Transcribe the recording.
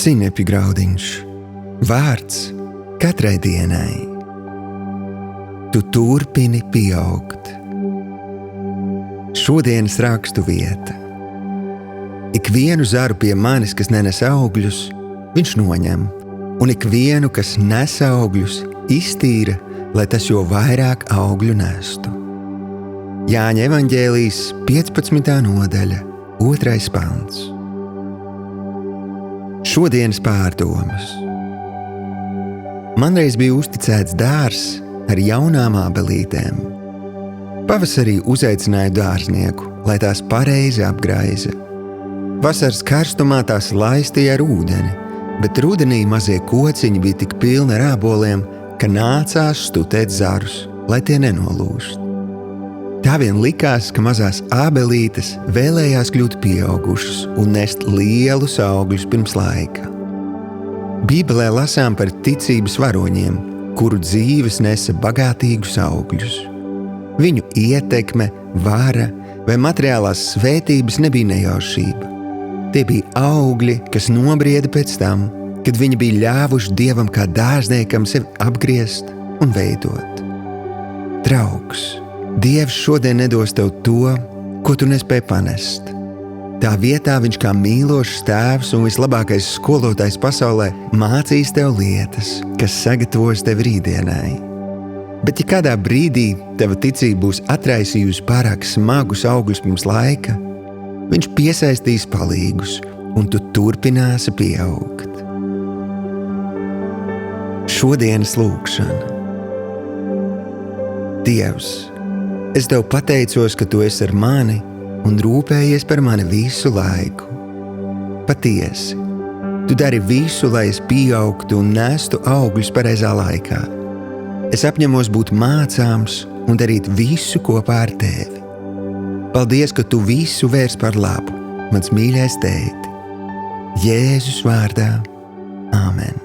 Sinepi graudiņš, vārds katrai dienai. Tu turpini pieaugt. Šodienas rakstu vieta. Ikvienu zaru pie manis, kas nenes augļus, viņš noņem, un ikvienu, kas nes augļus, iztīra, lai tas jo vairāk augļu nestu. Jāņa evaņģēlijs 15. nodaļa, 2. pants. Šodienas pārdomas. Man reiz bija uzticēts dārzs ar jaunām ābelītēm. Pavasarī uzaicināju dārznieku, lai tās pareizi apgraiza. Vasaras karstumā tās laistīja ar ūdeni, bet rudenī mazie kociņi bija tik pilni ar āboliem, ka nācās stutēt zarus, lai tie nenolūst. Tā vien likās, ka mazās ābelītes vēlējās kļūt pieaugušas un nest lielus augļus pirms laika. Bībelē lasām par ticības varoņiem, kuru dzīves nesa bagātīgus augļus. Viņu ietekme, vara vai materiālās svētības nebija nejaušība. Tie bija augļi, kas nobrieda pēc tam, kad viņi bija ļāvuši Dievam kā dārzniekam sevi apgriezt un veidot. Draugs, Dievs šodien nedos tev to, ko tu nespēji panest. Tā vietā viņš kā mīlošs tēvs un vislabākais skolotājs pasaulē mācīs tev lietas, kas sagatavos tevi rītdienai. Bet ja kādā brīdī tava ticība būs atraisījusi pārāk smagus augļus pirms laika, viņš piesaistīs palīgus, un tu turpināsi pieaugt. Šodienas lūgšana. Dievs, es tev pateicos, ka tu esi ar mani un rūpējies par mani visu laiku. Patiesi, tu dari visu, lai es pieaugtu un nestu augļus pareizā laikā. Es apņemos būt mācāms un darīt visu kopā ar tevi. Paldies, ka tu visu vērs par labu, mans mīļais tēti. Jēzus vārdā. Āmen.